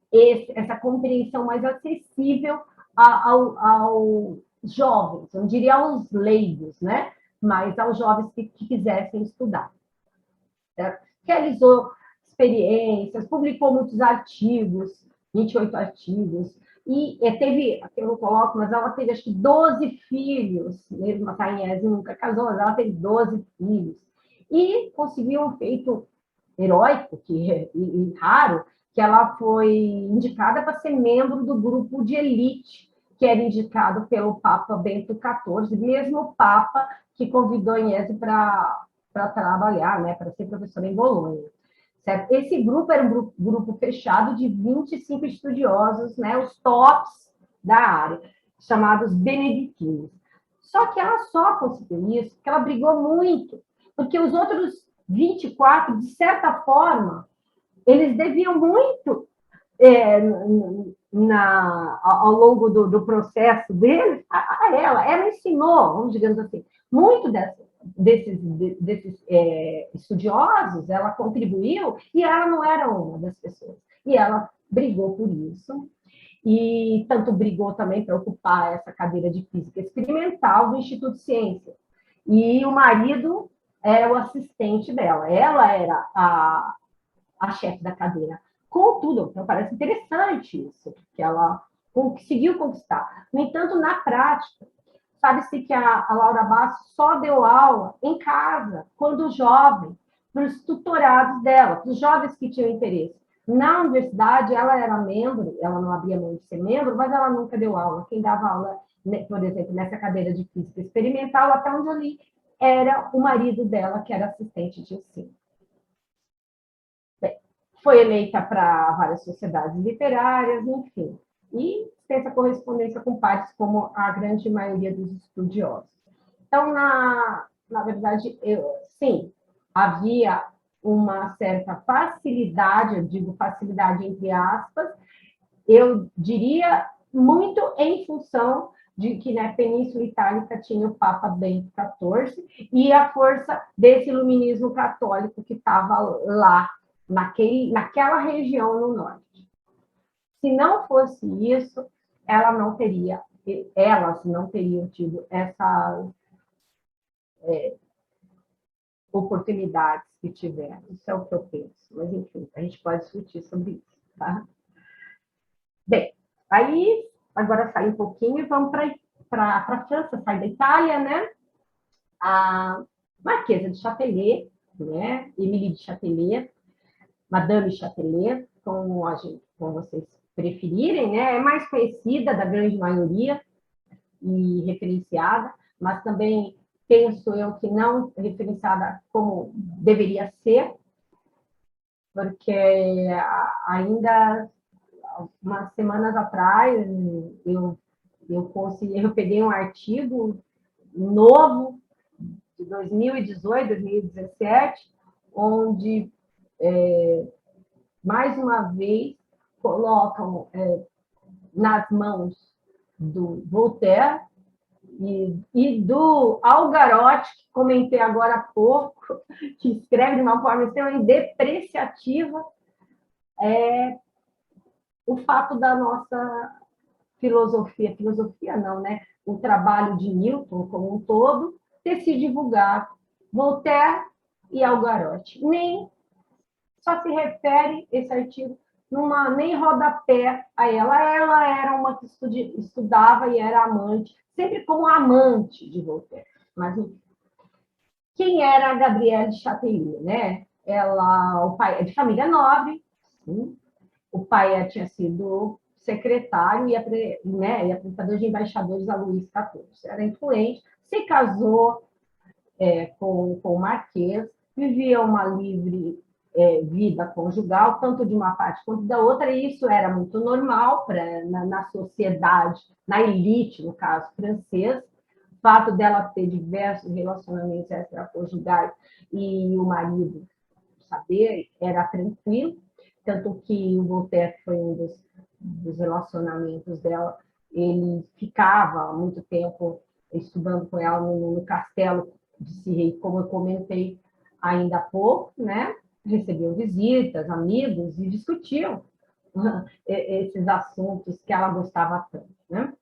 essa compreensão mais acessível aos jovens, eu não diria aos leigos, né? Mas aos jovens que quisessem estudar. Certo? Realizou experiências, publicou muitos artigos, 28 artigos, e teve, aqui eu não coloco, mas ela teve acho que 12 filhos, mesmo a Tainese nunca casou, mas ela teve 12 filhos, e conseguiu um feito heróico e raro, que ela foi indicada para ser membro do grupo de elite, que era indicado pelo Papa Bento XIV, mesmo Papa que convidou a Inês para trabalhar, né, para ser professora em Bolonha. Certo? Esse grupo era um grupo fechado de 25 estudiosos, né, os tops da área, chamados beneditinos. Só que ela só conseguiu isso porque ela brigou muito, porque os outros 24, de certa forma, eles deviam muito ao longo do processo deles a ela. Ela ensinou, vamos digamos assim, muito desses estudiosos, ela contribuiu, e ela não era uma das pessoas. E ela brigou por isso, e tanto brigou também para ocupar essa cadeira de física experimental do Instituto de Ciência. E o marido era o assistente dela. Ela era a chefe da cadeira. Contudo, então parece interessante isso, que ela conseguiu conquistar. No entanto, na prática, sabe-se que a Laura Bass só deu aula em casa, quando jovem, para os tutorados dela, para os jovens que tinham interesse. Na universidade, ela era membro, ela não abria mão de ser membro, mas ela nunca deu aula. Quem dava aula, por exemplo, nessa cadeira de física experimental, até onde eu li, era o marido dela, que era assistente de ensino. Bem, foi eleita para várias sociedades literárias, enfim, e tem essa correspondência com pares como a grande maioria dos estudiosos. Então, na verdade, sim, havia uma certa facilidade, eu digo facilidade entre aspas, eu diria muito em função de que na Península Itálica tinha o Papa Bento XIV e a força desse iluminismo católico que estava lá, naquela região no norte. Se não fosse isso, elas não teriam tido essas oportunidades que tiveram. Isso é o que eu penso. Mas, enfim, a gente pode discutir sobre isso, tá? Bem, aí, agora sai um pouquinho e vamos para a França, sai da Itália, né? A Marquesa de Châtelet, né? Émilie de Châtelet, Madame Châtelet, como vocês preferirem, né? É mais conhecida da grande maioria e referenciada, mas também penso eu que não referenciada como deveria ser, porque ainda umas semanas atrás eu peguei um artigo novo de 2018, 2017, onde mais uma vez colocam nas mãos do Voltaire e do Algarotti, que comentei agora há pouco, que escreve de uma forma extremamente depreciativa, o fato da nossa filosofia não, né? O trabalho de Newton como um todo ter se divulgado Voltaire e Algarotti. Nem só se refere esse artigo nem rodapé a ela. Ela era uma que estudava e era amante, sempre como amante de Voltaire. Mas quem era a Gabrielle de Chatelier, né? O pai é de família nobre, sim. O pai tinha sido secretário e apresentador de embaixadores a Luís XIV. Era influente, se casou com o Marquês, vivia uma livre vida conjugal, tanto de uma parte quanto da outra, e isso era muito normal na sociedade, na elite, no caso, francesa. O fato dela ter diversos relacionamentos extraconjugais e o marido saber era tranquilo, tanto que o Voltaire foi um dos relacionamentos dela, ele ficava muito tempo estudando com ela no castelo de Cirrei, como eu comentei ainda há pouco, né? Recebiam visitas, amigos, e discutiam esses assuntos que ela gostava tanto, né?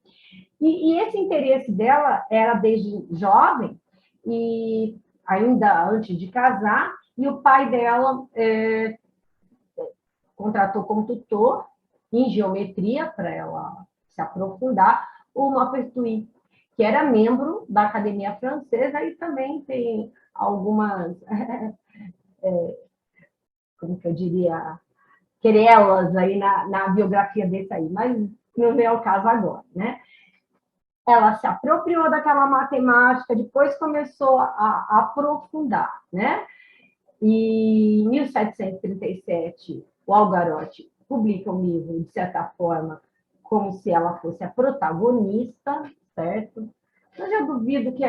E esse interesse dela era desde jovem, e ainda antes de casar, e o pai dela contratou como tutor em geometria para ela se aprofundar o Maupertuis, que era membro da Academia Francesa e também tem algumas, como que eu diria, querelas aí na biografia desse aí, mas não é o caso agora, né? Ela se apropriou daquela matemática, depois começou a aprofundar, né? E em 1737, o Algarotti publica um livro, de certa forma, como se ela fosse a protagonista, certo? Mas eu duvido que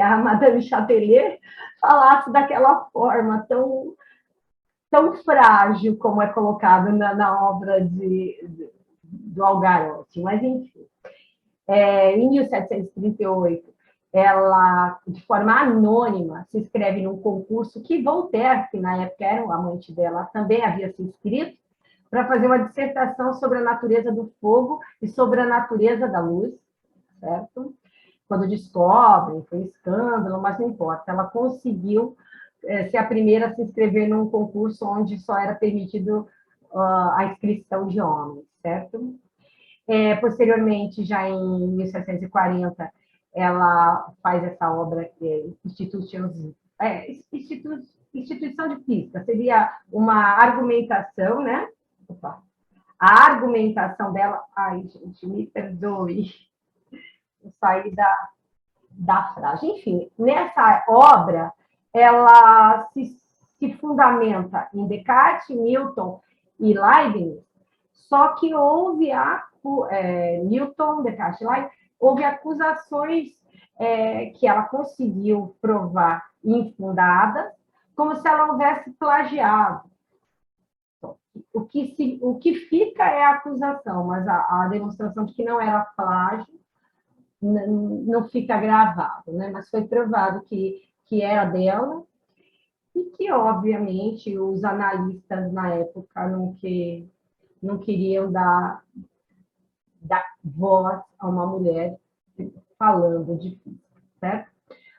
a Madame Chapelier falasse daquela forma tão frágil como é colocado na obra do Algarotti. Mas, enfim. Em 1738, ela, de forma anônima, se inscreve num concurso que Voltaire, que na época era o amante dela, também havia se inscrito, para fazer uma dissertação sobre a natureza do fogo e sobre a natureza da luz, certo? Quando descobrem, foi um escândalo, mas não importa, ela conseguiu ser a primeira a se inscrever num concurso onde só era permitido a inscrição de homens, certo? Posteriormente, já em 1740, ela faz essa obra que é Instituição de Física, seria uma argumentação, né? Opa. A argumentação dela... Ai, gente, me perdoe, eu saí da frase. Enfim, nessa obra, ela se fundamenta em Descartes, Newton e Leibniz, só que houve Newton, Descartes, Leibniz, houve acusações que ela conseguiu provar infundadas, como se ela houvesse plagiado. O que fica é a acusação, mas a demonstração de que não era plágio não fica gravado, né? Mas foi provado que era dela e que, obviamente, os analistas na época não queriam dar voz a uma mulher falando de física, certo?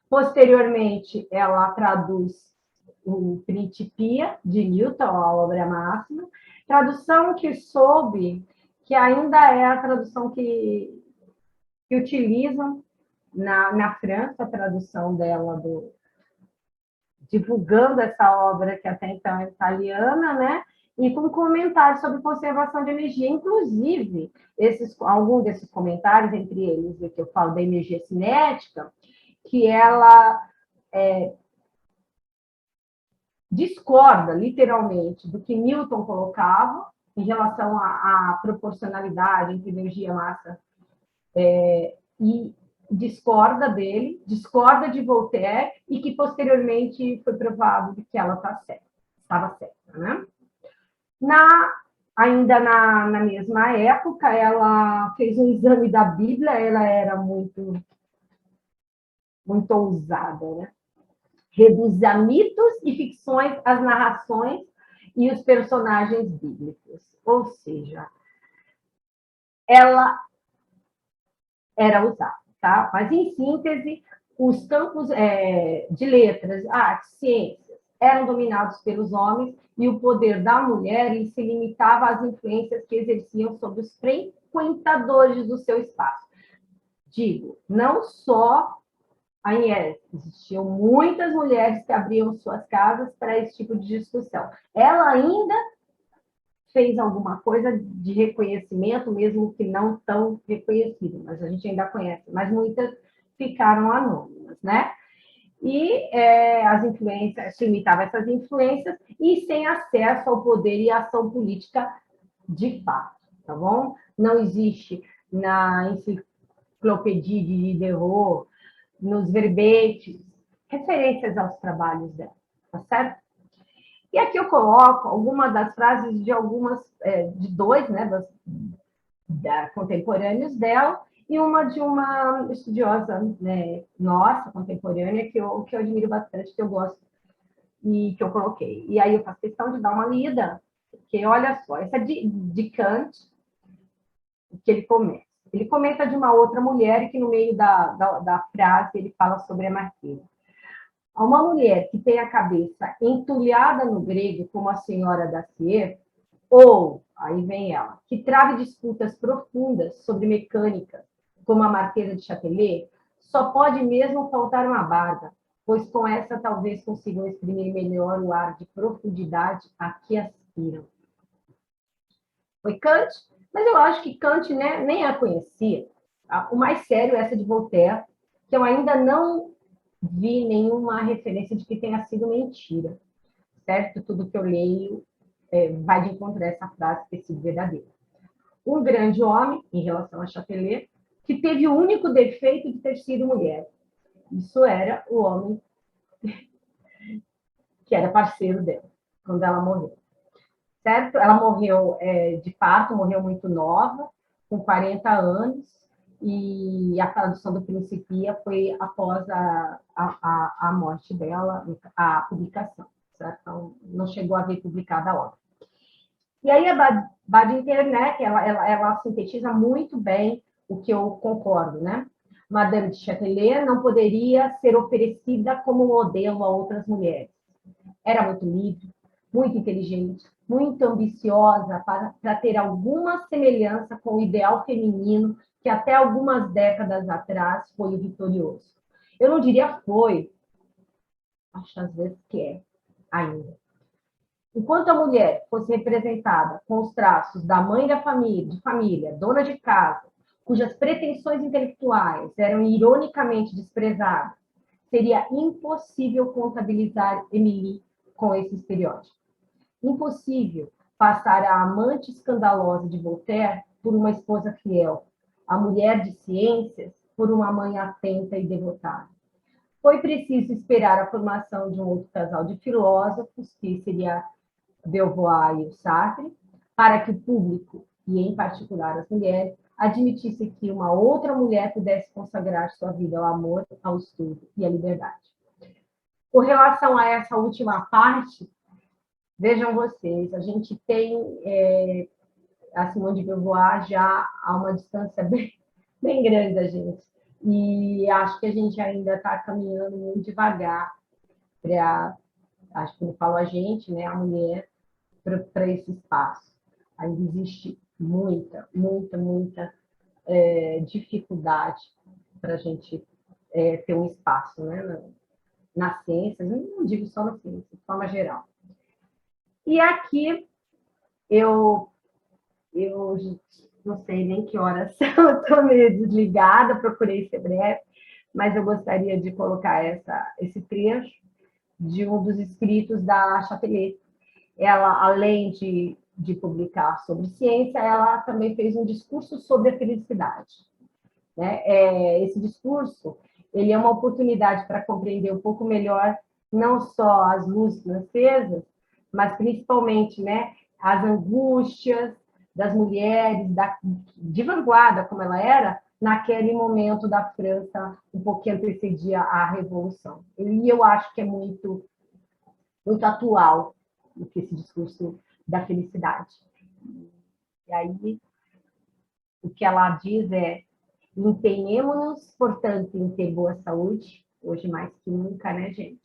Posteriormente, ela traduz o Principia, de Newton, a obra máxima, tradução que soube que ainda é a tradução que utilizam na França, a tradução dela, divulgando essa obra, que até então é italiana, né? E com comentários sobre conservação de energia. Inclusive, alguns desses comentários, entre eles, que eu falo da energia cinética, que ela discorda, literalmente, do que Newton colocava em relação à proporcionalidade entre energia e massa, e discorda dele, discorda de Voltaire, e que posteriormente foi provado que ela estava certa, né? Ainda na mesma época, ela fez um exame da Bíblia, ela era muito ousada, né? Reduzia mitos e ficções às narrações e os personagens bíblicos. Ou seja, ela era usada, tá? Mas, em síntese, os campos de letras, artes, ciências, eram dominados pelos homens e o poder da mulher se limitava às influências que exerciam sobre os frequentadores do seu espaço. Digo, não só a Inés, existiam muitas mulheres que abriam suas casas para esse tipo de discussão. Ela ainda fez alguma coisa de reconhecimento, mesmo que não tão reconhecido, mas a gente ainda conhece, mas muitas ficaram anônimas, né? E as influências, se limitava a essas influências e sem acesso ao poder e ação política de fato, tá bom? Não existe na enciclopédia de Diderot, nos verbetes, referências aos trabalhos dela, tá certo? E aqui eu coloco algumas das frases de de dois, né, contemporâneos dela, e uma de uma estudiosa, né, nossa, contemporânea, que eu admiro bastante, que eu gosto e que eu coloquei. E aí eu faço questão de dar uma lida, porque olha só, essa é de Kant, que ele comenta. Ele comenta de uma outra mulher que no meio da frase ele fala sobre a Marquesa. A uma mulher que tem a cabeça entulhada no grego, como a senhora Dacier, ou, aí vem ela, que trave disputas profundas sobre mecânica, como a Marquesa de Châtelet, só pode mesmo faltar uma barba, pois com essa talvez consigam exprimir melhor o ar de profundidade a que aspiram. Foi Kant, mas eu acho que Kant, né, nem a conhecia. O mais sério é essa de Voltaire, que eu ainda não vi nenhuma referência de que tenha sido mentira, certo? Tudo que eu leio vai de encontro a essa frase ter sido verdadeira. Um grande homem, em relação a Châtelet, que teve o único defeito de ter sido mulher. Isso era o homem que era parceiro dela, quando ela morreu. Certo? Ela morreu de parto, morreu muito nova, com 40 anos, e a tradução do Principia foi após a morte dela, a publicação, certo? Então, não chegou a ver publicada a obra. E aí a Badinger, né, ela sintetiza muito bem o que eu concordo, né? Madame de Châtelet não poderia ser oferecida como modelo a outras mulheres. Era muito livre, muito inteligente, muito ambiciosa para ter alguma semelhança com o ideal feminino que até algumas décadas atrás foi vitorioso. Eu não diria foi, acho às vezes que é ainda. Enquanto a mulher fosse representada com os traços da mãe de família, dona de casa, cujas pretensões intelectuais eram ironicamente desprezadas, seria impossível contabilizar Emily com esse estereótipo. Impossível passar a amante escandalosa de Voltaire por uma esposa fiel, a mulher de ciências por uma mãe atenta e devotada. Foi preciso esperar a formação de um outro casal de filósofos, que seria Beauvoir e o Sartre, para que o público, e em particular as mulheres, admitisse que uma outra mulher pudesse consagrar sua vida ao amor, ao estudo e à liberdade. Com relação a essa última parte, vejam vocês, a gente tem a Simone de Beauvoir já a uma distância bem grande da gente. E acho que a gente ainda está caminhando muito devagar para, acho que não falo a gente, né, a mulher, para esse espaço. Ainda existe muita dificuldade para a gente ter um espaço, né, na ciência, não digo só na ciência, de forma geral. E aqui eu não sei nem que horas são, estou meio desligada, procurei ser breve, mas eu gostaria de colocar esse trecho de um dos escritos da Châtelet. Ela, além de publicar sobre ciência, ela também fez um discurso sobre a felicidade. Né? Esse discurso ele é uma oportunidade para compreender um pouco melhor não só as luzes francesas, mas principalmente, né, as angústias das mulheres de vanguarda, como ela era, naquele momento da França, um pouquinho antecedia a Revolução. E eu acho que é muito atual esse discurso da felicidade. E aí, o que ela diz é: Empenhemos-nos, portanto, em ter boa saúde, hoje mais que nunca, né, gente?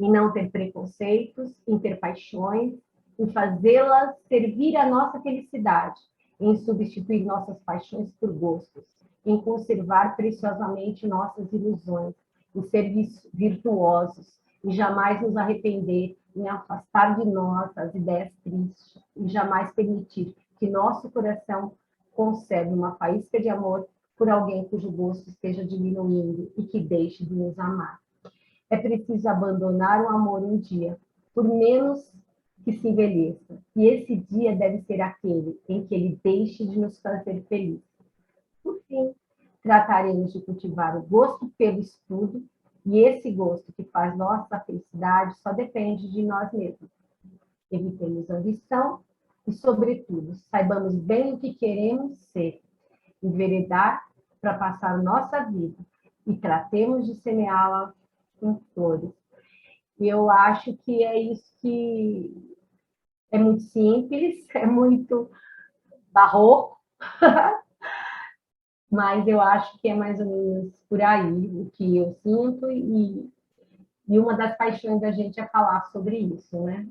Em não ter preconceitos, em ter paixões, em fazê-las servir a nossa felicidade, em substituir nossas paixões por gostos, em conservar preciosamente nossas ilusões, em ser virtuosos, e jamais nos arrepender, em afastar de nós as ideias tristes, e jamais permitir que nosso coração conceda uma faísca de amor por alguém cujo gosto esteja diminuindo e que deixe de nos amar. É preciso abandonar o amor um dia, por menos que se envelheça. E esse dia deve ser aquele em que ele deixe de nos fazer felizes. Por fim, trataremos de cultivar o gosto pelo estudo, e esse gosto que faz nossa felicidade só depende de nós mesmos. Evitemos ambição e, sobretudo, saibamos bem o que queremos ser, enveredar para passar nossa vida e tratemos de semeá-la com flores. E eu acho que é isso que é muito simples, é muito barroco, mas eu acho que é mais ou menos por aí o que eu sinto, e uma das paixões da gente é falar sobre isso, né?